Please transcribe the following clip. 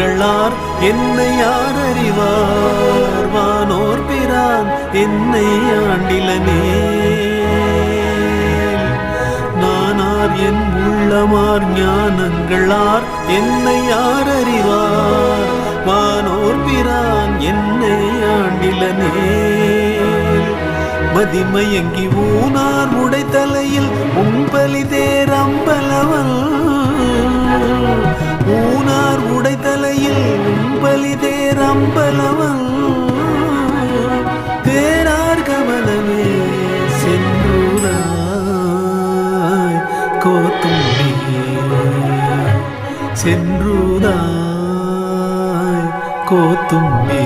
ஞானங்களார் என்னை யார் அறிவார் வானோர் பிரான் என்னை ஆண்டிலனே நானார் என் உள்ளமார் ஞானங்களார் என்னை யார் அறிவார் வானோர் பிரான் என்னை ஆண்டிலனே மதிமயங்கி ஊனார் உடைத்தலையில் உம்பலி தேரம்பலவன் ஊனார் உடைத்தலையில் உம்பலி தேரம்பலவன் தேரார் கமலமே சென்றுதாய் கோத்தும்பி சென்றுதாய் கோத்தும்பி